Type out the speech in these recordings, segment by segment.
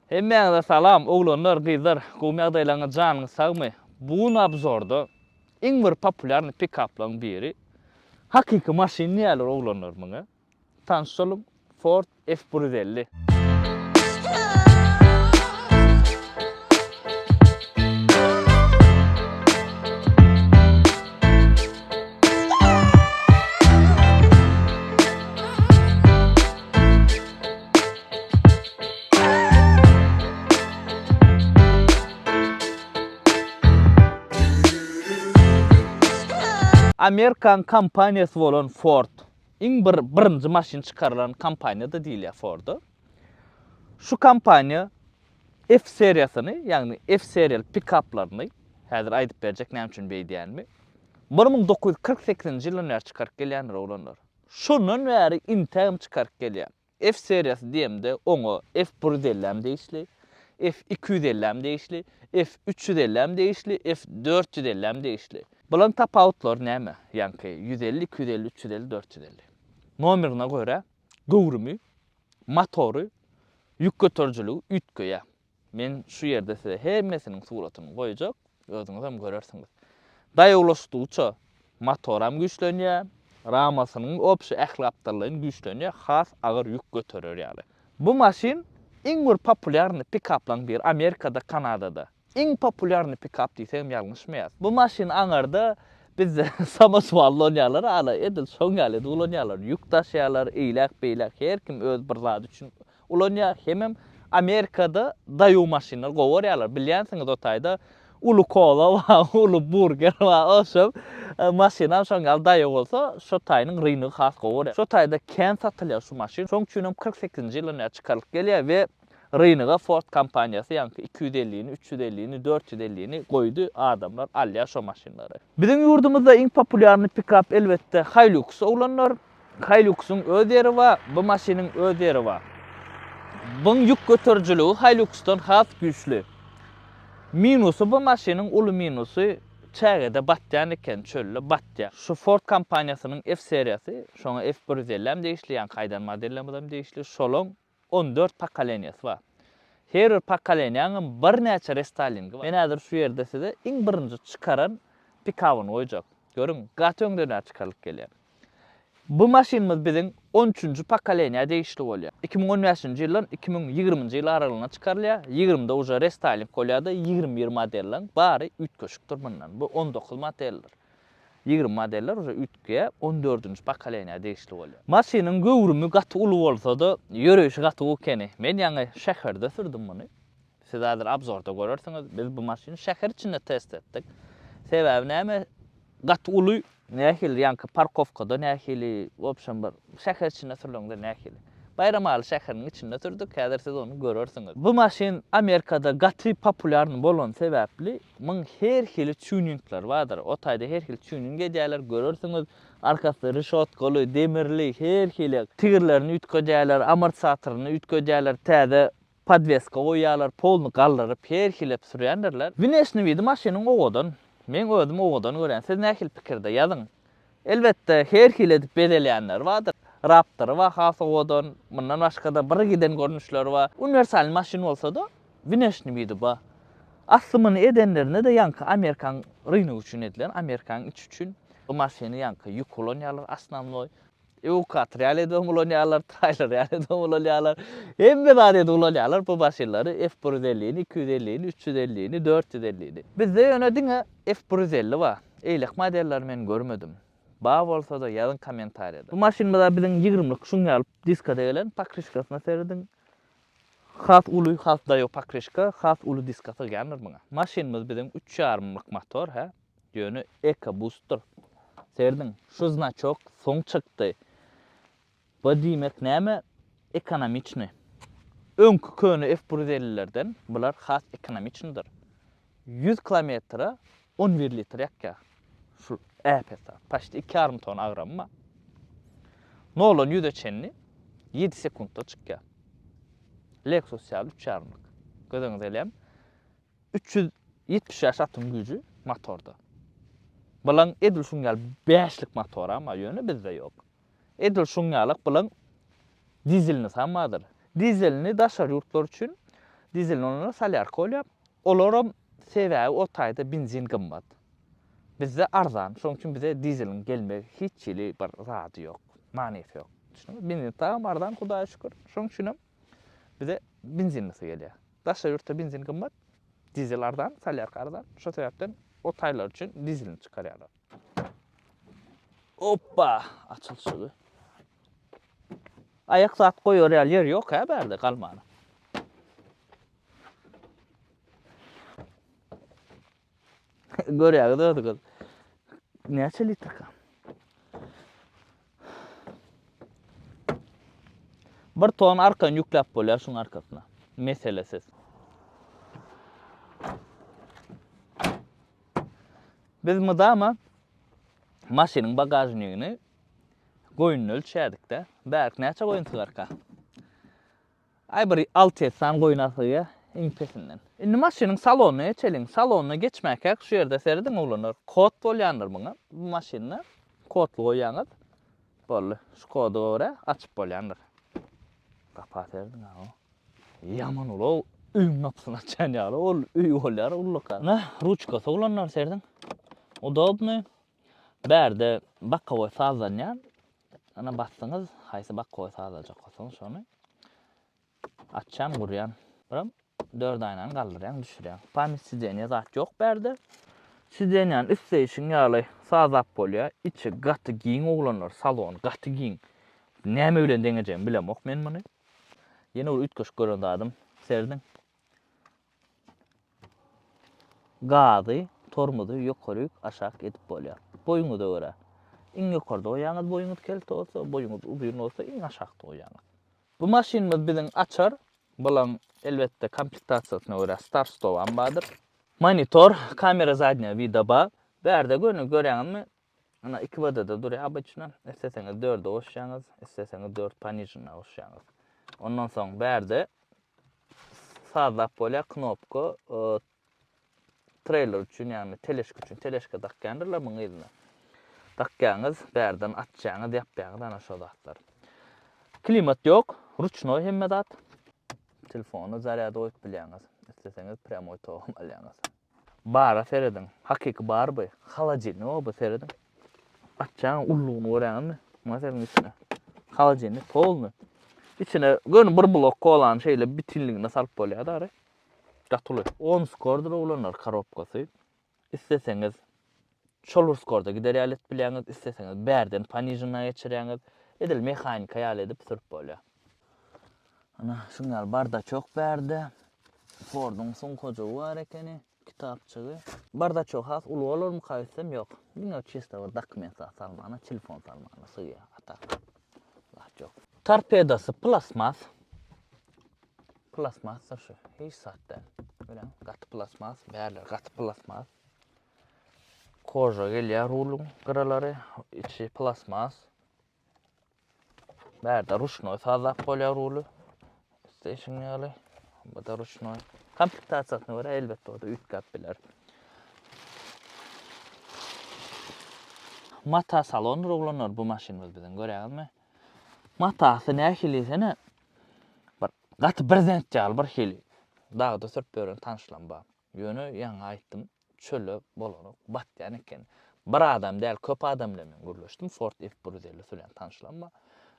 Hemmeňize salam, oglanlar, gyzlar, gowy ýagdaýlaryňyz janyňyz sagmy? Bu nabzorda iň bir populyar pick-up'laryň biri. Hakyky maşyn näler oglanlar muňa? Tanşalym Ford F150. Amerikan kompaniýasy bolan Ford iň birinji maşyn çykarylan kompaniýa da diýilýär Ford. Şu kompaniýa F seriýasyny, ýagny F serial pick-up'laryny häzir aýdyp berjek näme üçin beýdýänmi? 1948-nji ýylyň çykaryp gelýändir oglanlar. Şundan bäri intäm çykaryp gelýär. F seriýasy diýemde oňa F150 deýişli, F250 deýişli, F350 deýişli, F450 deýişli. Bulan tapawutlar näme? Ýanky 150, 250, 350, 450. Nomerine görä gowrumy, motory, ýük götürjüligi, ütköýä. Men şu ýerde size hemmesiniň suratyny goýjak, özüňiz hem görersiňiz. Daýaglaşdygyça motor hem güýçlenýär, ramasynyň opşy ählapdarlygyny güýçlenýär, has agyr ýük göterer ýaly. Bu maşyn iň bir populyar pick-up'laryň biri Amerikada, Kanadada. Iň populyar pick-up diýsem ýalňyşmýar. Bu maşyn aňarda bizde samoswally olanýarlar, ala edil soňaly olanýarlar, ýük taşıýarlar, eýlek-beýlek, her kim öz bir zat üçin olanýar. Hemem Amerikada daýaw maşynlar gowarýarlar. Bilýänsiňiz o taýda ulu kola we ulu burger we oşup maşynam soňal daýaw bolsa, şo taýynyň rynygy has gowarýar. Şo taýda kän satylýar şu maşyn. Şoň üçin 48-nji ýylyna çykaryp gelýär we rynyga Ford kompaniýasy ýanky 250-ni, 350-ni, 450-ni goýdy, adamlar alýar şo maşynlary. Biziň ýurdumyzda iň populyar pick-up elbetde Hilux oglanlar. Hilux'un öz ýeri we bu maşynyň öz ýeri we. Buň ýük götürjüligi Hilux'dan has güýçli. Minusy bu maşynyň uly minusy çägede batýan eken, çölle batýar. Şu Ford kompaniýasynyň F seriýasy, şoňa F150 deýişli, ýani gaýdan modellemeden deýişli, şolaň 14 pakalenyasy bar. Her bir pakaleniýanyň bir näçe restylingi bar. Men häzir şu ýerde size iň birinji çykaran pick-up'yny goýjak. Görüň, gatöňden çykaryp gelýär. Bu maşynymyz biziň 13-nji pakaleniýa deýişli bolýar. 2015-nji ýyldan 2020-nji ýyl aralygyna çykarylýar. 20-de uja restyling bolýardy, 21 modelleriň bary ütköşükdir bundan. Bu 19 modeldir. 20 modeller uja ütköýe 14-nji pakaleniýa deýişli bolýar. Maşynyň gowrumy gaty uly bolsa-da, ýöreşi gaty okeny. Men ýa-ni şäherde sürdim muny. Siz häzir abzorda görersiňiz, biz bu maşyny şäher içinde test etdik. Sebäbi näme? Gaty uly nähili, ýanky parkowkada nähili, opşan bir şäher içinde sürlüňde nähili. Bayramaly şäheriniň içinde sürdük, häzir siz onu görersiňiz. Bu maşyn Amerikada gaty populyar bolan sebäpli, muň her hili tuningler bardyr. O taýda her hili tuning edýärler, görersiňiz. Arkasy rişotkaly, demirli, her hili tigirlerini ütködýärler, amortisatoryny ütködýärler, täze podveska goýýarlar, polny gallaryp her hili sürýändirler. Wineshni widi maşynyň owadan, men özüm owadan görän. Siz nähili pikirde ýazyň. Elbetde her hili edip bedelýänler bardyr. Raptor we has owadan, mundan başga da bir giden görnüşler we universal maşyn bolsa-da Wineshni widi ba. Aslymy edenlerine de ýanky Amerikan rynygy üçin edilen, Amerikan iç üçin bu maşyny ýanky ýük bolanýarlar asnamly. Evakuator ýaly bolanýarlar, trailer ýaly bolanýarlar. Hemme bäde bolanýarlar bu maşynlary F150-ni, 250-ni, 350-ni, 450-ni. Bizde ýöne diňe F150 bar. Eýlek modeller men görmedim. Ba bolsa da ýazyn kommentariýada. Bu maşynymyzda biziň 20-lik şuňa alyp diskada gelen pakrişkasyna serdiň. Has uly, has daýaw pakrişka, has uly diskasy gelýär muňa. Maşynymyz biziň 3,5-lik motor, ha? Ýöne EcoBooster. Serdiň. Şu znaçok soň çykdy. Bu diýmek näme? Ekonomiçni. Öňkü köni F150'lerden bular has ekonomiçnidir. 100 kilometre 11 litr ýakýar. Şu äpesa. Paşty 2,5 ton agramma. Nolan ýüzeçenni 7 sekundda çykýar. Lexus ýaly 3,5-lik. Gödüňiz elem 370 ýaş atym güýji motorda. Bulan edil şuňal 5-lik motor ama ýöne bizde ýok. Edil şuňalyk bulan dizelni samadyr. Dizelni daşar ýurtlar üçin Dizel olanlar salyarka olýar. Olaram sebäbi o taýda benzin gymmat. Bizde arzan, şoň üçin bize dizelin gelmegi hiç ýyly bir zady ýok, manysy ýok. Benzin tam arzan, Hudaýa şükür. Şoň üçin bize benzinlisi gelýär. Daşa ýurtda benzin gymmat, dizel arzan, salyarka arzan. Şo sebäpden o taýlar üçin dizelini çykarýarlar. Hoppa, açylşy. Ayak saat koýar ýer ýok ha berde galmany. Görýär da näçe litrka? Bir ton arkan ýükläp bolýar şuň arkasyna. Meselesiz. Biz mydama maşynyň bagajnygyny goýunyny ölçädik-de. Bäk näçe goýun sygarka? Ay bir 6 etsan goýunasy impesinden. Indi maşynyň salonyny çeliň. Salonyna geçmäke şu ýerde serdiň oglanlar. Kod bolýandyr muňa. Bu maşyny kodly goýýaňyz. Bolly. Şu kodu görä açyp bolýandyr. Kapat erdiň ha. Yaman ol. Üýüň kapysyny açan ýaly. Ol üý bolýar ullukka. Na, ruçka oglanlar serdiň. Udobny. Berde bakkawy sazanýan. Ana bassaňyz, haýsy bakkawy sazajak bolsaň şonu açan gurýan. Biram 4 aýnan galdyrýan, düşürýän. Pamit sideniýe zat ýok berde. Sideniýany üstleýişiň ýaly sazap bolýar. İçi gaty giň oglanlar, salon gaty giň. Näme bilen deňejem bilemok men muny. Ýene ol ütkeş gören adam serdiň. Gazy, tormuzy ýokaryk aşak edip bolýar. Boýuňyza görä. Iň ýokarda goýaňyz boýuňyz kelti bolsa, boýuňyz uzun bolsa iň aşakda goýaňyz. Bu maşinimiz biziň açar, bolan elbetde komplектasiýasyna görä start-stop ambadyr. Monitor, kamera zadnya vidaba. Berde görýäňizmi? Ana 2 wada-da durýar abaçyna. Isteseňiz 4-de oşýaňyz, isteseňiz 4 panijyna oşýaňyz. Ondan soň berde sazap bolýar knopka, trailer üçin, ýani teleşk üçin, teleşke takýandylar muňa ýylyna. Takýaňyz, berden atjaňyz, ýapýaňyz ana şo zatlar. Klimat ýok, ruçnoy hemme zat. Telefonu zaryada goýup bilýäňiz. İsteseňiz pryamoy togam alýaňyz. Bara serediň. Hakyky barby? Halajilni oby serediň. Atjaň ullugyny görýäňizmi? Masalan içine. Halajilni polny. İçine gönü bir blok bolan şeýle bitinligine salyp bolýar da. Gatyly. 10 skordur olanlar korobkasy. İsteseňiz şolur skorda gider ýalet bilýäňiz, isteseňiz berden panijyna geçirýäňiz, edil mehanika ýaly edip sürüp bolýar. Ana şuňal barda çok berde. Ford'un son kocağı var ekeni, kitapçığı. Barda çok has, ulu olur mu kaysem yok. Yine çista var, dokument salmana, telefon salmana, sığıya, atak. Çok. Torpedası plasmas. Plasmas şu, hiç saatten. Böyle katı plasmas, berler katı plasmas. Koja gelýär rulun kıraları, içi plasmas. Berde ruşnoy sazap bolýar rulu. Station ýaly. Bu da ruşnoy. Komplektasyasına görä elbetde o da 3 kaplar. Mata salon roglanlar bu maşinimiz bilen görýärmi? Matasy nähilesene bir gaty prezent ýaly bir hili. Dagda sürüp beren tanışlan ba. Ýöne ýaňy aýtdym. Çöle bolanyk batýan eken. Bir adam däl, köp adam bilen görleşdim. Ford F150 bilen tanışlan ba.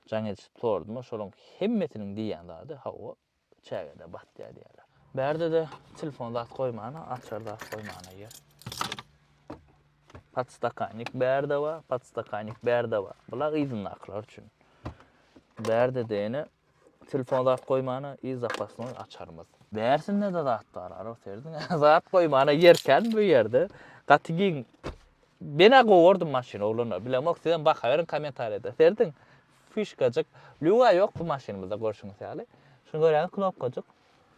Jaňa sordum, şolaň hemmetiniň diýen zady hawa çägede batýar diýerler. Berde de telefon zat koymana, açar zat koymana yer. Podstakanik berde var, podstakanik berde var. Bular izinlaklar üçün. Berde de ýene telefon zat koymana, iz zapasyny açarmyz. Bärsinde de zatlar arar serdiň. Zat koymana yerken bu ýerde gatygiň bena gowurdum maşyna olanlar. Bilemok sizden bakaverin kommentariyada. Serdiň fişkajyk, luga ýok bu maşynymyzda görüşüňiz ýaly. Şunu görýäňiz knopkajyk.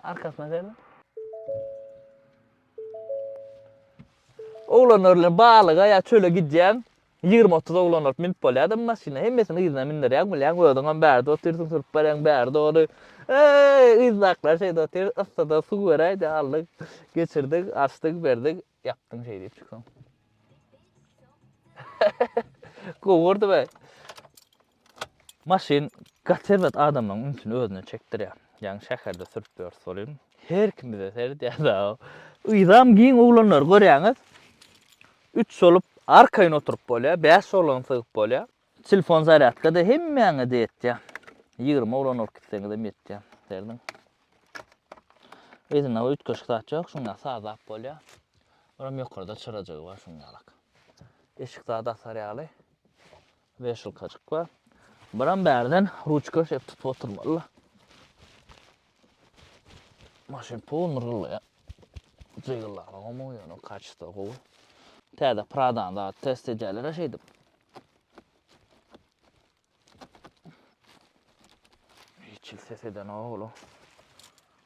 Arkasyna serdim. Oglanlar balyga ýa çöle gidýän 20-30 oglanlar minip bolýar maşyna. Hemmesini izle mindirýär, bilýän goýadyňam bärde oturýan sürüp berýän bärde ony. Izlaklar şeýde otur, ıssyda su beräýdi, aldyk, geçirdik, açdyk, berdik, ýapdyň şeý diýip çyksaň. Gowurdy be. Maşyn gaterbat adamlaryň ünsüni özüne çekdirýär. Ýani şäherde sürüp berýär solyn. Her kim bize serdi da. Uydam giyin oğlanlar görýäňiz. 3 olup arkaýyn oturup bolýar, 5 oğlan sygyp bolýar. Telefon zaryadka da hemmeňe diýetdi. 20 oğlan oturup gitseňiz de metdi. Serdiň. Edin o ütköşük saatjak, şuňa sazap bolýar. Oram ýokarda çyrajagy bar şuňalak. Eşik zada sarýaly. 5 ýylkaçyk bar. Baram bärden ruçka şep tutup oturmaly. Maşyn pol nurly. Jygyllar gomy ýöne kaçdy gowy. Täze Prada'dan da test edeler şeydim. Hiç ses eden oğlu.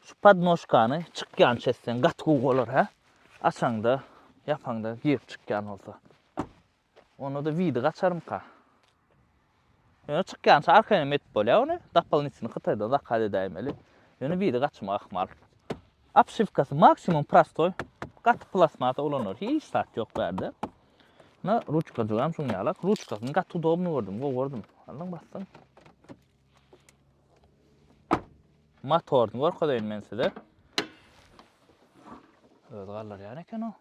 Şu padnoşkanı çıkkan çessen gatku olur ha. Açanda yapanda girip çıkkan olsa. Onu da video açarım ka. Yani çıkkan arkaya met bolya onu dapalın içini kıtayda da kale daimeli. Yani video açma akmal. Apşifkası maksimum prastoy. Gat plasmata olanır. Hiç saat yok verdi. Na ruçka jogam şuňalak. Ruçkasyny gat udobny gördüm, gördüm. Anlaň bassaň. Motorny gorkadaýyn men size. Öz gallar ýany eken o.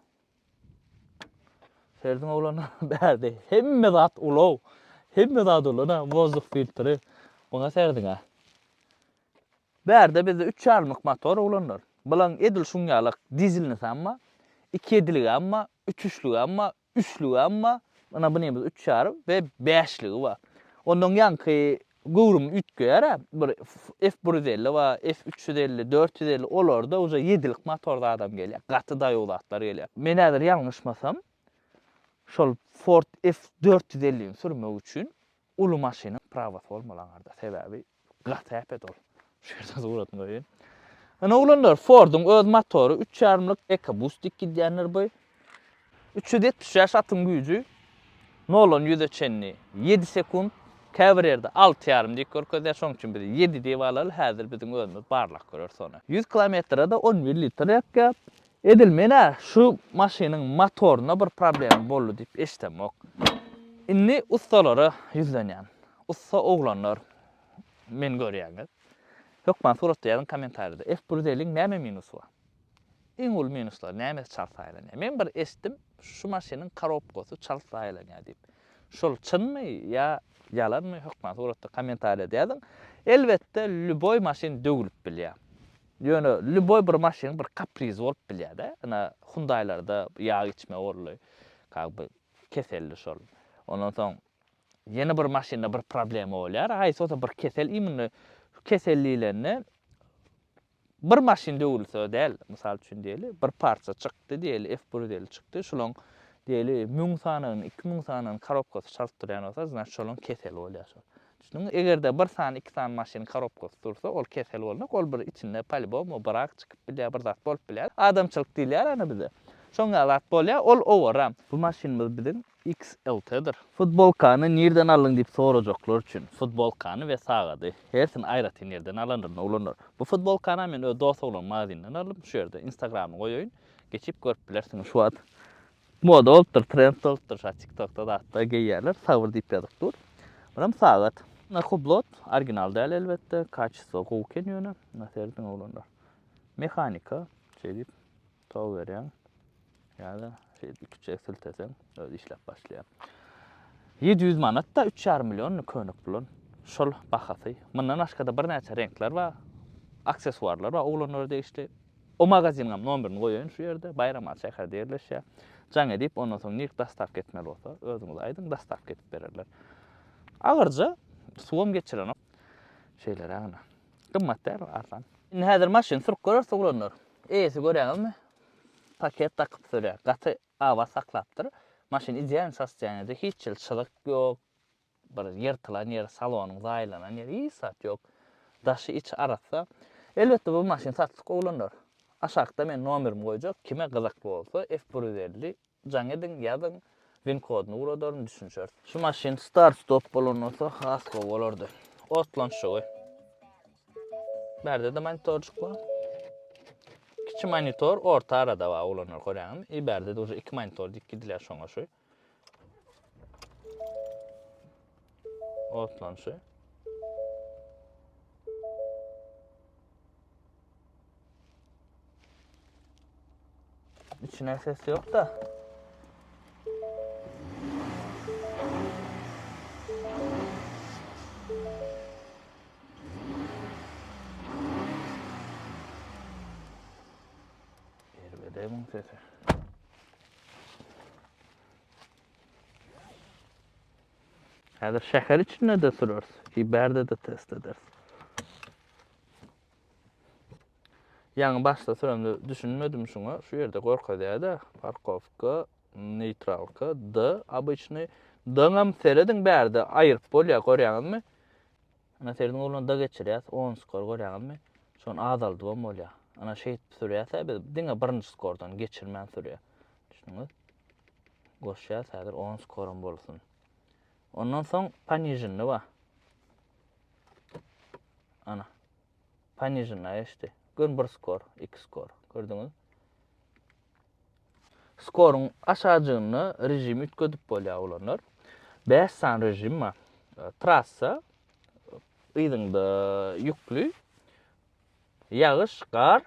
Serdiň oglany bärde. Hemme zat ulaw. Hemme zat ulana bozuk filtri. Buňa serdiň ha. Bärde bizde 3 ýarmyk motor ulanýar. Bilen edil şuňalak dizelni samma 2 ediligi amma 3 üçlügi amma 3'lügi amma mana bu nemiz 3 ýarym we 5'ligi bar. Ondan ýanky gowrum ütgeýär, bir F150 we F350, 450 olarda uza 7'lik motorda adam gelýär. Gaty daýowlatlar gelýär. Men häzir ýalňyşmasam, şol Ford F450 sürmek üçin ulu maşynyň prawasy bolmalaňarda sebäbi gaty äpet ol. Şu ýerde zowratyn goýun. Ana oğlanlar Ford'un öz motoru 3,5'lık EcoBoost 2 diýenler bu. 370 atım güýjü. Nolan 100'e çenli 7 sekund. Cabrier'de 6,5 dik görkezýär. Şoň üçin biz 7 diýip alaly. Häzir biziň özümiz barlak görür sonra. 100 kilometrede 11 litr ýakýar. Edil mena şu maşynyň motoruna bir problem boldy diýip eşitemok. Inni ustalary ýüzlenýän. Usta oğlanlar men görýäňiz. Hökman suratda ýazyn kommentarda F150'ň näme minusu bar? Iň ul minuslar näme çalsaýlanýar? Men bir eşitdim, şu maşynyň korobkasy çalsaýlanýar diýip. Şol çynmy ýa yalanmy? Hökman suratda kommentarda ýazyn. Elbetde lüboy maşyn dögülüp bilýär. Ýöne lüboy bir maşynyň bir kaprizi bolup bilýär-de. Ana Hyundai'larda ýağ içme orly, kaby keselli şol. Ondan soň ýene bir maşynda bir problem bolýar. Aýsy bir kesel imini keselliklerini bir maşin döwülse däl, mysal üçin diýeli, bir parça çykdy diýeli, F150 çykdy, şolaň diýeli 1000 sanyň, 2000 sanyň korobkasy çaltdyrýan bolsa, zat şolaň kesel bolýar şol. Şunu egerde 1 sany, 2 sany maşyny korobkasy dursa, ol kesel bolmak, ol bir içinde palibom, bırak çykyp bilýär, bir zat bolup bilýär. Adamçylyk diýilýär ana bize. Şoňa zat bolýar, ol overam. Bu maşynymyz biziň XLT'dir. Futbolkany nerden alyň diýip sorajaklar üçin. Futbolkany we sagady. Hersini aýraty nerden alandyr, ulandyr. Bu futbolkany men öz dost bolan magazinden alym. Şu ýerde Instagramy goýaýyn. Geçip görüp bilersiň şu wagt. Moda bolupdyr, trend bolupdyr, TikTokda da hatda geýýärler. Sabır diýip ýazykdyr. Buram sagat. Nakublot original däl elbetde. Kaçsa gowy ýöne. Näserdiň ulandyr. Mehanika şey diýip taw berýän. Ýa-da küçük siltesem öz işlep başlaýar. 700 manat da 3,5 milyon könük bulan. Şol bahasy. Mundan aşkada bir näçe renkler we aksesuarlar we oglanlar değişdi. O magazinim nomerini goýaýyn şu ýerde. Bayramat şäher diýerleşýär. Jaň edip ondan soň nirk dastavka etmeli bolsa, özüňiz aýdyň dastavka etip bererler. Agyrja suwam geçiren şeyler ana. Gymmatlar artan. Indi häzir maşyn sürüp görürse oglanlar. Eýesi görýäňizmi? Paket takyp sürýär. Gaty awa saklapdyr. Maşyn izleyen sasçanede hiç çılık yok. Bir yırtılan yer, salonun zaylanan yer, hiç sat yok. Daşı iç arasa. Elbette bu maşyn satlyk oglanlar. Aşağıda men nomerimi goýjak. Kime gyzak bolsa F150 jaň edin, ýazyň, win kodunu uradaryn düşünşer. Şu maşyn start stop bolansa has bolardy. Otlan şoý. Berde de monitorçuk bar. Kiçi monitor orta arada bar oglanlar görýäňmi? Iberde de 2 monitor dikdiler şoňa şoý. Otlan şoý. İçine ses yok da. Vermedeyim sesi. Hazır şeker içine de süreriz. Biberde de test ederiz. Yani başta süremde düşünmedim şuna. Şu yerde korku deyada. Parkovka, neytralka, D. Обычный. D'nam seredin berde ayırıp bolya görýäňizmi? Ana seredin olanda geçirýäs. 10 skor görýäňizmi? Şonu azaldy bolýa. Ana şeýit sürýäse diňe birinji skordan geçirmän sürýär. Düşünüňiz? Goşýas häzir 10 skorum bolsun. Ondan soň panijinli ba. Ana. Panijinli işte. Gün 1 skor, 2 skor. Gördüňiz? Skorun aşağıcığını rejim ütködüp bolýa ulanır. 5 san rejim ma. Trassa ýygyňda ýüklü. Yağış, gar,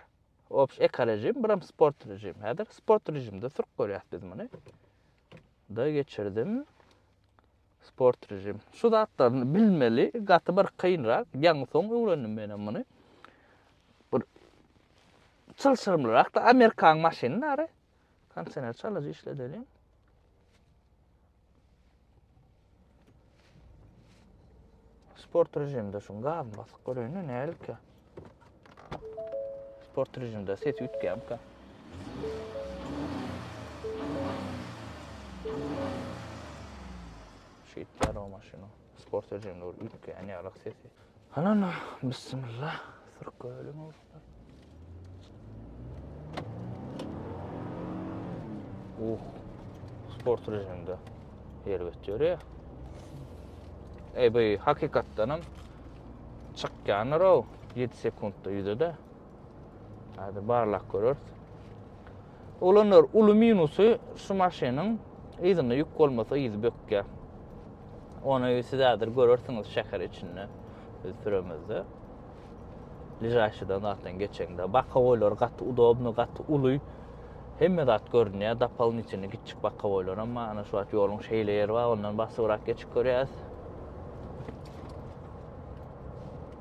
eka rejim, biram sport rejim. Häzir sport rejimde sürüp görýäs biz muny. Da geçirdim. Sport rejim. Şu zatlaryny bilmeli, gaty bir kynrak, ýaňy soň öwrendim men muny. Bir çylşyrmyrak da Amerikan maşinalary. Kansener çalajy işledelim. Sport rejimde şun gaz basyp görýän nälik? Sport rejimde ses ütgän ka. Şeýtler o maşina. Sport rejimde ütgän ýarak sesi. Ana, bismillah. Sürüp görelim. Sport rejimde elbet görýär. Bu hakykatdanam çykýanyr o 7 sekundda ýüzede. Hadi barlak görür. Olanlar ulu minusu şu maşinin ýygyna ýük bolmasa ýyzy bökkä. Onu sizädir görürsiniz şäher içinde biz süremizde. Lijaşydan atdan geçende bakawoýlar gaty udobny, gaty uly. Hemme zat görünýär, dapalyň içine gitjik bakawoýlar, amma ana şu wagt ýoluň şeýle ýeri bar, ondan basyrak geçip görýäs.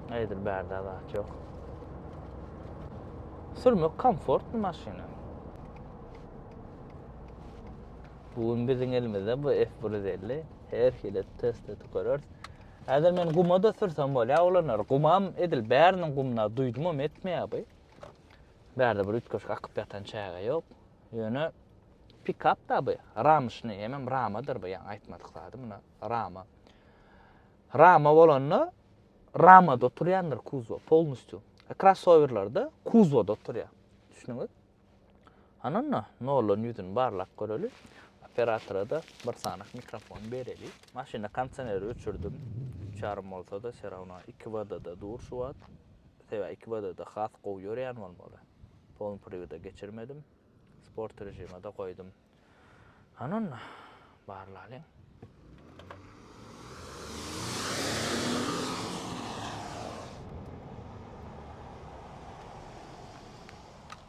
Nädir bärde zat ýok. Sürmek komfortly maşina. Bugün biziň elimizde bu F150 her hile test edip görür. Häzir men gumada sürsem bolýar, olanar. Gumam edil bäriniň gumuna duýdum, etmeýär. Bärde bir ütköşk akyp ýatan çäge ýok. Ýöne pick-up da bu. Ramyşny hemem ramadyr bu, ýa aýtmadyk zady buna rama. Rama bolanda ramada oturýandyr kuzov, polnusty. Crossoverlarda kuzovda oturýar. Düşünüňiz? Ananna, nolan ýüzüni barlak göreli. Operatora da bir sanak mikrofon bereli. Maşina kondisioneri öçürdüm. 3,5 bolsa da serawna 2 wadada dur şu wat. Teva 2 wadada has goýýar bolmaly. Poln privada geçirmedim. Sport rejime de koydum. Ananna barlalyň.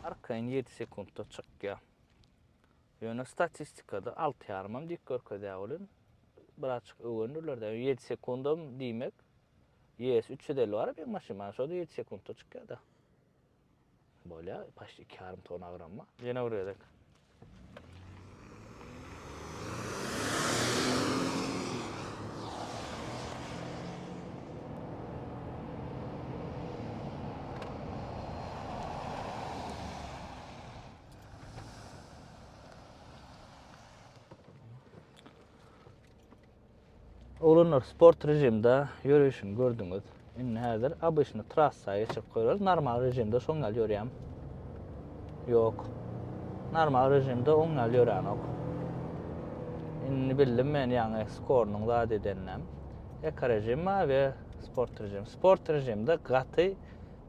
Arkayn 7 sekundda çykýar. Ýöne statistikada 6,5 dik görkezýär bolun. Bir açyk öwrendirlerde 7 sekundam diýmek. Yes 350 bar bir maşina şoda 7 sekundda çykýar da. Bolýa, paşdy 2,5 ton agramma. Ýene öwredek. Olanlar sport rejimde yürüyüşünü gördünüz. Indi häzir обычный trassaga çıkıp koýarlar. Normal rejimde şoňal ýörýär. Yok. Normal rejimde oňal ýörýär. Indi bildim men ýa-ni skornuň zat edennem. Eka rejim we sport rejim. Sport rejimde gaty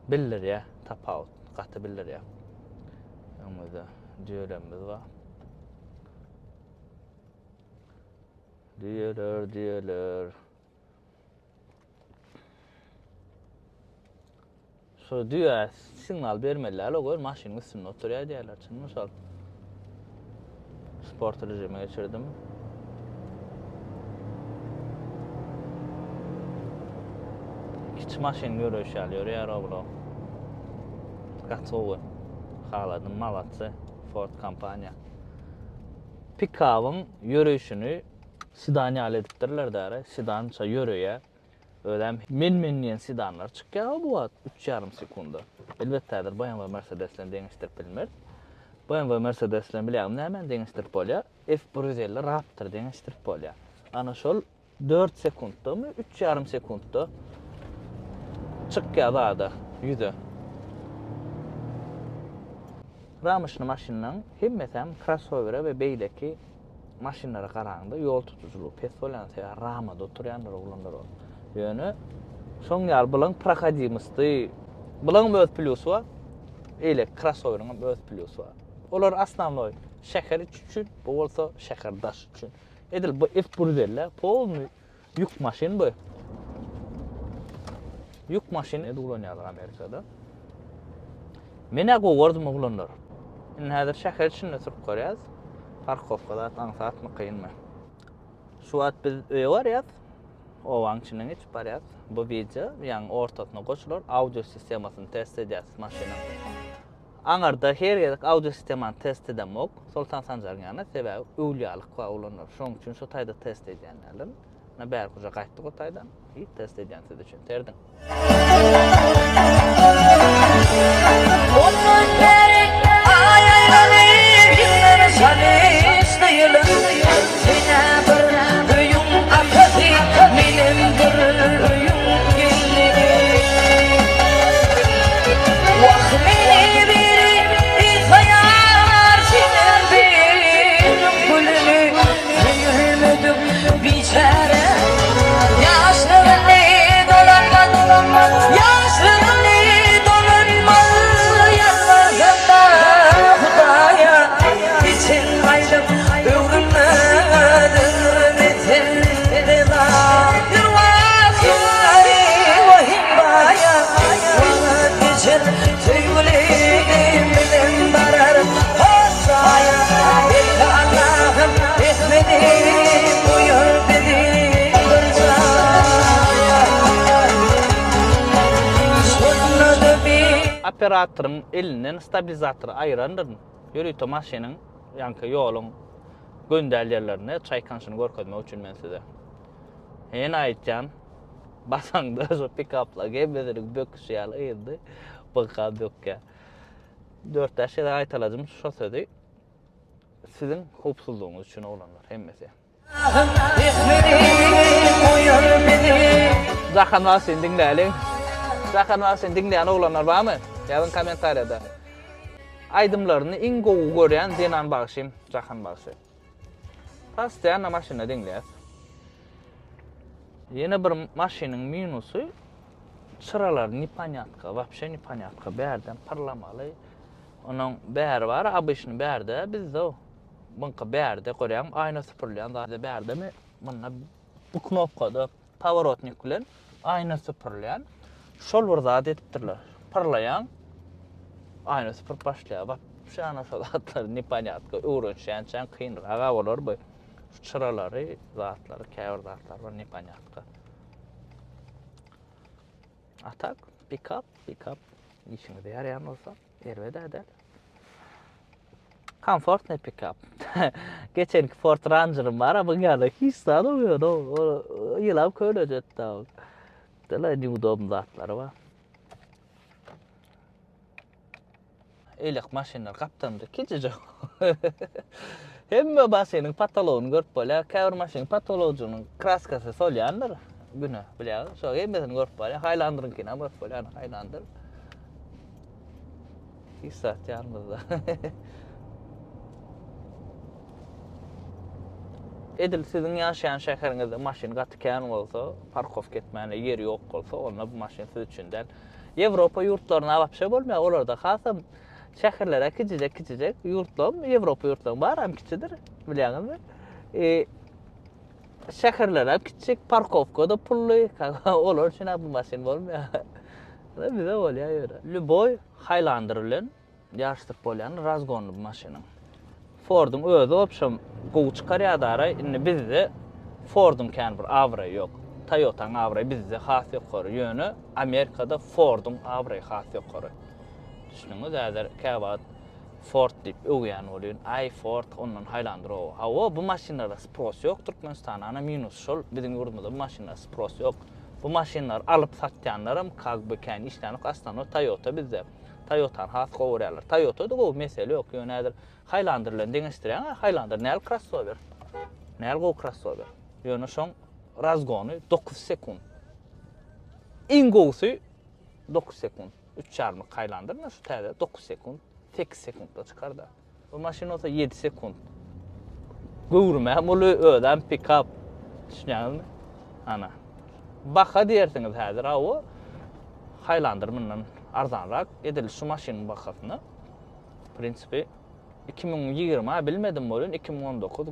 bildirýär, tapawut, gaty bildirýär. Ýa-ni diýelerimiz bar. Diyeler. Şu diýär signal bermeler, o maşynyň üstünde oturýar diýerler. Çynmy şol? Sport rejime geçirdim. Kiç maşin görüş alıyor ya Roblo. Kaçoğu. Haladım malatsı Ford kampanya. Pick-up'ın yürüyüşünü sedan edipdirler däre. Sedança yürüye. Ödem min sedanlar çıkýar bu 3,5 sekunda. Elbettedir bayan we Mercedes'len deňişdirip bilmer. Bayan we Mercedes'len bilýärmi nämen deňişdirip bolýar? F150 Raptor deňişdirip bolýar. Ana şol 4 sekundda 3,5 sekundda çıkýar da ýüze. Ramışlı maşinlerin hemmesem crossover'a we beýleki maşinlara garaganda ýol tutuculugy pes bolan seýär ramada oturýanlar oglanlar ol. Ýöne şoň ýaly bulan prohodimysty. Bulan öz plusy bar. Eýle crossover'ın öz plusy bar. Olar asnavnoy şäher üçin, bu bolsa şäherdaş üçin. Edil bu F150 polny ýük maşin bu. Ýük maşin edulanyýar Amerikada. Mene gowardym oglanlar. Indi häzir şäher içinde turup görýäs. Parkovkada taňsatmy kynmy. Şu wagt biz öýe barýas. O waňçynyň iç barýas. Bu video ýa-ni ortasyna goşular audio sistemasyny test edýäs maşynyň. Aňarda her ýerlik audio sistemany test edemok. Sultan Sanjargyň ýalyna sebäbi öwlýalyk we ulanlar. Şoň üçin şu taýda test edýänler. Na bäri kuja gaýtdyk o taýdan. Test edýän siz üçin terdim. Operatorun elinden stabilizatoru ayırandır. Yürüytü maşinin yankı yolun gönderlerlerine çaykanşını görkezmek üçün men size. Hen aytjan basangda şu pick-up'la gebederik böküşýäl ýyldy. Baka bökkä. 4 aşyda aytalajym şu sözi. Sizin hopsuzluğunuz üçün olanlar hemmesi. Zahan var sen dinleyelim. Zahan var sen dinleyen olanlar var mı? Yazın komentariyada. Aydımlarını in gowu görýän Zenan Bagşym, Zahan Bagşy. Pastaýan maşyna dinleýär. Ýene bir maşynyň minusy çıralar nipanyatka, вообще nipanyatka bärden parlamaly. Onuň bäri bar, abyşny bärde bizde o. Bunka bärde görýän aýna süpürlýän da bärdemi? Munna bu knopkada pavorotnik bilen aýna süpürlýän. Şol bir zat etipdirler. Parlayan aýna süpürip başlaýar. Вообще ana şol zatlar nipanyatka, öwrenşän kynraga bolar bu. Şu çıralary, zatlary, käbir zatlar bar nipanyatka. Atak, pick-up. İşiňizde ýaraýan bolsa, erwede edel. Komfort ne pick-up. Geçenki Ford Ranger'ım var, bu ýaly hiç sanmıyor. O ýylap kölejetdi. Dela udobny zatlary bar. Eýlik maşinler gapdamda keçejek. Hemme maşynyň patologyny görüp bolýar. Käbir maşynyň patologynyň kraskasy solýandyr. Güne bilýär. Şo hemmesini görüp bolýar. Highlander'ynkine görüp bolýar. Highlander. Hissat ýalnızda. Edil sizin ýaşaýan şäheriňizde maşyn gatykän bolsa, parkowka etmäne ýeri ýok bolsa, onda bu maşyn siz üçin däl. Ýewropa ýurtlaryna wapşe bolmaýar, olarda hasam şäherlere kiçijek ýurtlar, Ýewropa ýurtlaryň bar hem kiçidir, bilýäňizmi? Şäherlere kiçik parkowkada pully, olar üçin bu maşyn bolmaýar. Bize bolýar ýöre. Luboy Highlander bilen ýaşdyryp bolýan razgonly bu maşynyň. Ford'un özü opşam gowy çykarýar-da, indi bizde Ford'un kän bir awry ýok. Toyota'nın awry bizde has ýokary ýöne Amerikada Ford'un awry has ýokary. Düşünüňiz, äger käbat Ford diýip öwýän bolýan, ay Ford ondan Highlander o. Hawa bu maşinlara spros ýok, Türkmenistana minus şol, biziň ýurdumyzda bu maşinlara spros ýok. Bu maşinlar alyp satýanlaram kagby kän işlenip aslan Toyota bizde. Toyota'nın has gowurýarlar. Toyota'da gowy mesele ýok. Ýöne äder Highlander bilen deňeşdirýän, Highlander näl crossover. Näl gowy crossover. Ýöne şoň razgony 9 sekund. Iň gowsy 9 sekund. 3,5 Highlander şu täze 9 sekund. 8 sekundda çykar da. Bu maşina olsa 7 sekund. Gowurma, bolu öden pick-up. Düşünýärmi? Ana. Baha diýersiňiz häzir, o Highlander menен arzanrak edil şu maşynyň bahasyny. Prinsipi 2020 bilmedim bolýan 2019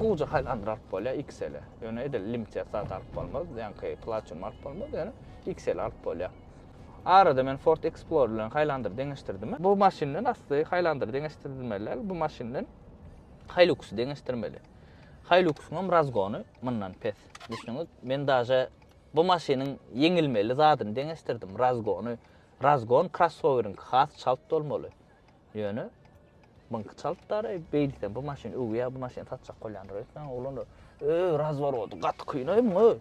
buja Highlander alyp bolýar XL. Ýöne edil limited zat alyp bolmaz, ýani Platinum alyp bolmaz, ýani XL alyp bolýar. Arada men Ford Explorer bilen Highlander deňeşdirdim. Bu maşynyň asly Highlander deňeşdirilmeli, bu maşynyň Hilux deňeşdirmeli. Hilux'un razgony mendan pes. Düşünüňiz, men daja bu maşynyň yeňilmeli zadyny deňeşdirdim, razgony. Razgon crossover'ın has çalt bolmaly. Ýöne bunky çaltdary beýlden bu maşyny öwýär, bu maşyny tatjak bolýandyr. Sen oğlan razvar oldu, gaty kıynaýmy?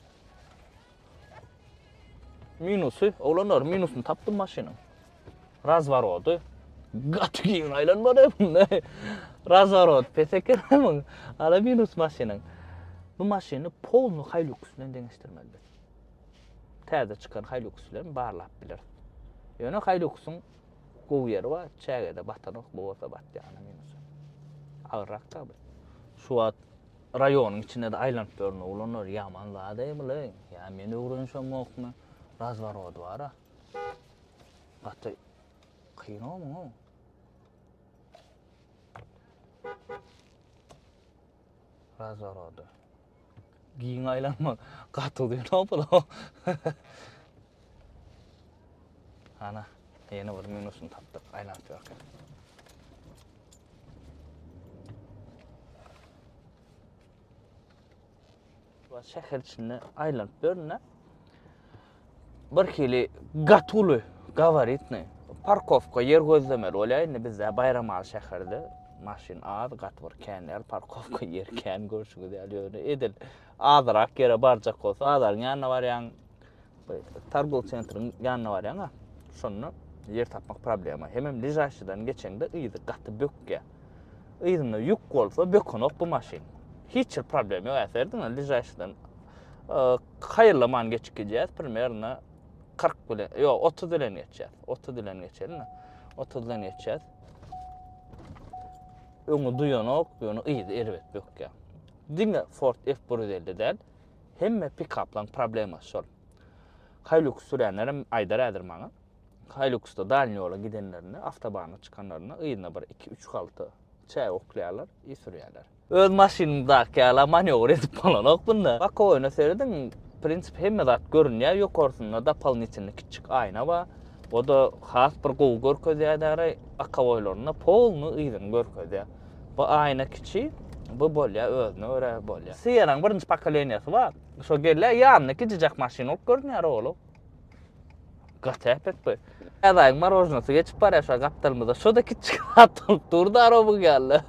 Minusu, oğlanlar minusunu tapdı maşynyň. Razvar oldu. Gaty kıynaýlanmady. Razvar oldu. Pesekermi? Ala minus maşynyň. Bu maşyny polnu Hilux bilen deňeşdirmeli. Täze çykan Hilux bilen barlap biler. Ýöne Hilux'un gowy ýeri bar, çägede batanyk bolsa batýany minus. Agrak taby. Şu wagt rayonyň içinde de aýlanyp görnü ulanlar ýaman zadymy? Ya men öwrenşemokmy? Razvar oldu bara. Gaty kynamy o. Razvar oldu. Giň aýlanmak gaty diýär Ana, ýene bir minusunu tapdyk, aýlanyp ýörken. Bu şäher içinde aýlanyp ýörne. Bir kili gatuly gavaritni parkovka yer gözlemeli bolýar. Bizde Bayramal şäherde maşyn az, gat bir känler parkovka yer kän görüşüňiz ýaly edil. Azrak ýere barjak bolsa, azar ýanyna barýan Targol centryň ýanyna barýan. Şonu yer tapmak problema. Hemem lijaşydan geçende ýydy gaty bökge. Ýydyna ýük bolsa bökünok bu maşyn. Hiç problem ýok äserdin lijaşydan haýyrlaman geçip gidýär. Primerna 40 bilen, ýok 30 bilen geçýär. 30 bilen geçýär. 30 bilen geçýär. Öňü duýanok, ýöne ýydy erbet bökge. Diňe Ford F150 däl. Hemme pick-uplan problema şol. Hilux süränlerim aýdar ädir maňa. Hilux'da dalny ýola gidenlerini, awtobana çykanlaryna ýyna bir 2-3 galty çäg oklaýarlar, ýsürýärler. Öz maşynyndaky ala manewr edip bolanok bunda. Bak oýna serediň prinsip hemme zat görünýär, ýokarsynda dopolnительный kiçik aýna bar. O da has bir gowy görkezýär, akawoýlaryna polny ýygyny görkezýär. Bu aýna kiçik, bu bolýar özüne öre bolýar. Siýanyň birinji pokoleniýasy bar. Şo gelýär ýanyna kiçijak maşyna görünýär oğlum. Gatapet bu. Adaýyň marojnasy geçip barýar şu gapdalmyzda. Şoda kiçik atyp durdy araba geldi.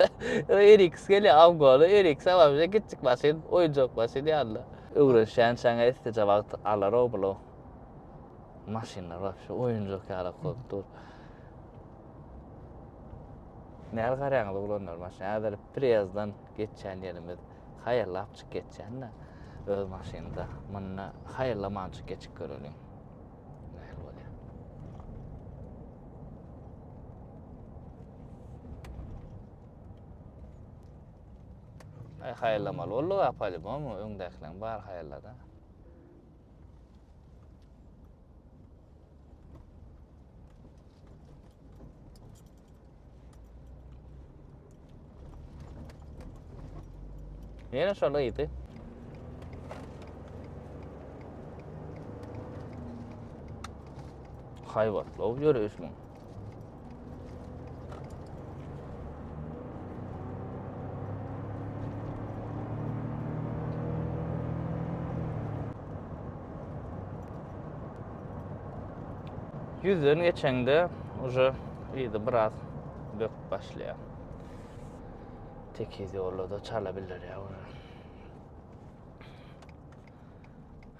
RX gelýär awgaly, RX awajy kiçik maşyn, oýunjak maşyn ýaly. Öwreşen şaňa iste wagt alar o bulu. Maşynlar bar, şu oýunjak ýaly goýupdyr. Näle garaňyz bulanlar maşyn, häzir Priazdan geçýän ýerimiz haýyrlapçyk geçýän-de öz maşynda. Munda haýyrlamançyk geçip göreliň. Haýyrlamaly boldy apaly bolmy? Öňdäkileň bar haýyrlada. Ýene şol ýydy. Haýwatlaw ýöreýismi? 100'den geçende уже iyidi biraz bök başlaya. Tekiz yolu da çalabilir ya.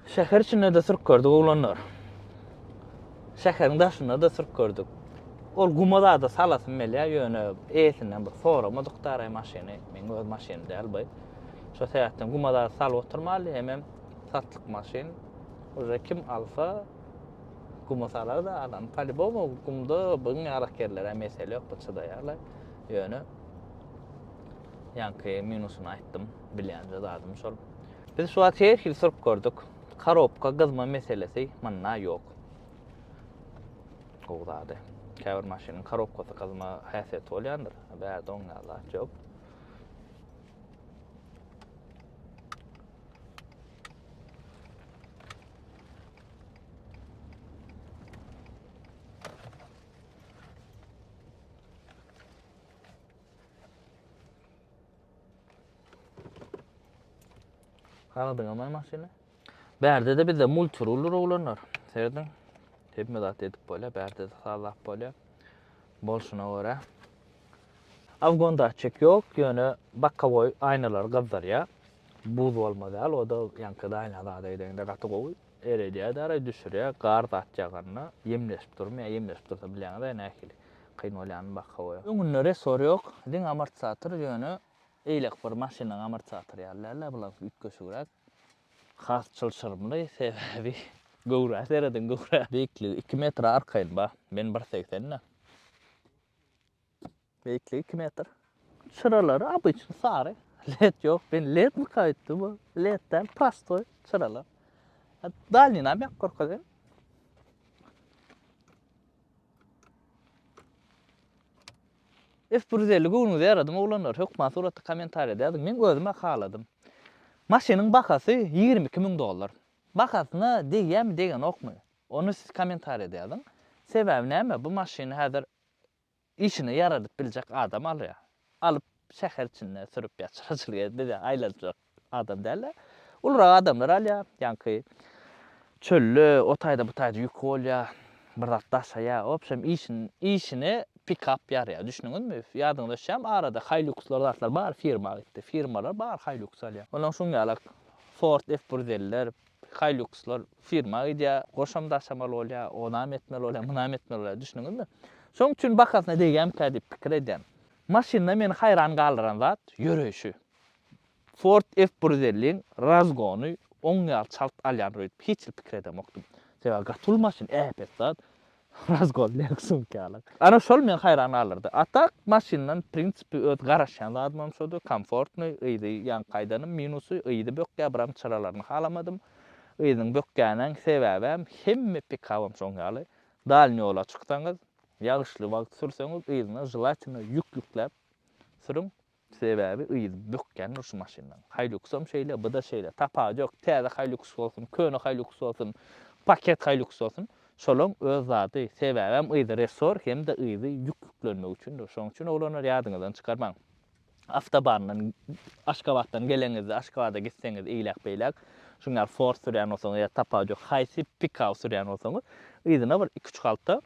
Şehir içinde de sürüp gördük oğlanlar. Şehirin daşında da sürüp gördük. Ol gumada da salasın melya yönü eýesinden bir sorama doktoray maşyny, men öz maşynym däl bu. Şo sebäpden gumada sal oturmaly, hemem satlyk maşyn. Oja kim alsa guma salar da alan palibomo gumda buň ýarakkerlere mesele ýok bu çydaýarlar. Ýöne ýanky minusyny aýtdym, bilýän zadym şol. Biz şu an her hil sürüp gördük. Karopka gyzma meselesi manna ýok. Gowdady. Käbir maşynyň karopkasy gyzma häsiýeti bolýandyr. Bärde oňa zat ýok. Kanadyň ama maşyny. Bärde de bizde multirulur oglanlar. Serdin. Hepmedat edip bolýar, bärde de sallap bolýar. Bolşuna görä. Afgonda çek ýok, ýöne bakkaboy aynalar gazdarýar. Buz bolmazal, o da ýankyda aýnada aýdygynda gatygowy. Eredýär, dara düşürýär, gar datjaganna ýemleşip durmýar, ýemleşip dursa bilýäňiz nähili. Kyn bolýan bakkaboy. Öňünde sor ýok, diň amortisator ýöne eýlek bir maşynyň amortisator ýalylar, bular ütköşürek. Has çylşyrmly sebäbi gowra, seredin gowra. Beýikligi 2 metr arkaýyn ba, men 1.80 Beýikligi 2 metr. Çıralary abyçny sary. Led ýok, ben led mi kaýtdy bu? Ledden pastoy çıralar. Dalina mek korkady. F150 gownuny ýaradym oglanlar, hökma suratda kommentar edýärdim. Men gözüme haladym. Maşynyň bahasy $22.000. Bahasyna degem degen okmy. Onu siz kommentar edýärdiň. Sebäbi näme? Bu maşyny häzir işini yaradyp biljek adam alýar. Alyp şäher içinde sürüp ýaşaryjyk dedi, aýlanjak adam däl. Ulra adamlar alýar, ýanky çöllü, o taýda bu taýda ýük bolýar, bir zat daşaýar, opşem işini pick-up ýarýar, düşünüňizmi? Ýadyňyzda şäm arada Hilux'lar zatlar bar firma gitdi. Firmalar bar Hilux alýar. Onuň şoň ýalak Ford F150'ler, Hilux'lar firma idýär, goşam daşamaly bolýar, onam etmeli bolýar, munam etmeli bolýar, düşünüňizmi? Şoň üçin bakasyna degem kädip pikir edýän. Maşynda meni hayran galdyran zat ýöreşi. Ford F150'ň razgony oň ýal çalt alýan röýüp hiç pikir edemokdum. Sebäbi gatul maşyn äpet zat razgon Lexus ýalyk. Ana şol men hayran galyrdy. Atak maşynanyň prinsipi öz garaşan zadmam şodu, komfortny, ýydy ýan gaýdanyň minusy ýydy bökkä biram çyralaryny halamadym. Ýydyň bökkäniň sebäbim hemme pikabym şoň ýaly. Dalny ýola çyksaňyz, ýagşly wagt sürseňiz, ýydyna jelatyny ýüklükläp sürüň. Sebäbi ýydy bökkäni şu maşynyň. Hilux'um şeýle, bu da şeýle. Tapa ýok, täze Hilux bolsun, köne Hilux bolsun, paket Hilux bolsun. Şolong öz zady, sebäbim ýydy resor hem de ýydy ýüklüklenmek üçindir. Şoň üçin olanlar ýadyňyzdan çykarmaň. Avtobandan, Aşgabatdan geleňizde, Aşgabada gitseňiz eýlek beýlek, şuňar Ford sürýän bolsaňyz ýa tapa ýok, haýsy pick-up sürýän bolsaňyz, ýydyna bir 2-3 halta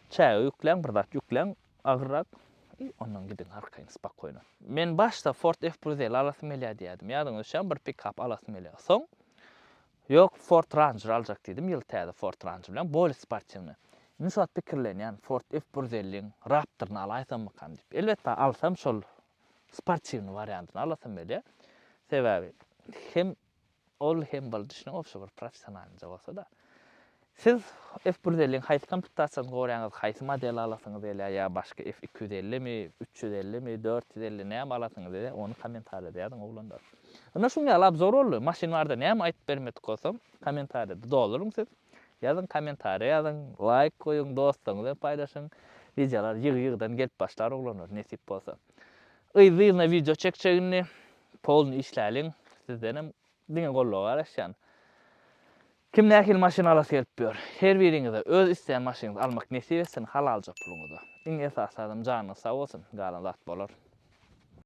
çäý ýüklen, bir zat ýüklen, agyrak, ondan gidin arkaýyn spakoýna. Men başda Ford F150 alasym gelýär diýdim. Ýadyňyzda şam bir pick-up alasym gelýär. Soň yok Ford Ranger aljak dedim, ýyl täze Ford Ranger bilen boly sportywny. Men şu wagt pikirlenýän Ford F150'ň Raptor'ny alaýsam mykam diýip. Elbetde alsam şol sportywny wariantyny alasam belä. Sebäbi hem ol hem bol düşünüň opşa bir professionalynja bolsa da. Siz F150'ň haýsy kompletasiýasyny goraňyz, haýsy model alasyňyz elä ýa başga F250 mi, 350 mi, 450 näme alasyňyz elä, onu kommentar edýärdiň oglanlar. Ana şuň ýalap zor boldy. Maşynlarda näme aýtyp bermedik bolsam, kommentarda dolaryň siz. Ýazyň kommentary, ýazyň like goýuň, dostuňyza paýdaşyň. Videolar ýygy-ýygydan gelip başlar oglanlar, nesip bolsa. Ýygyna video çekçegini polny işläliň, sizden hem diňe gollaw araşýan. Kim nähil maşyna alasy gelip ber. Her biriňize öz isleýän maşynyňyzy almak nesip etsin halalja puluňyza. Iň esas adam janyňyz sag bolsun, galan zat bolar.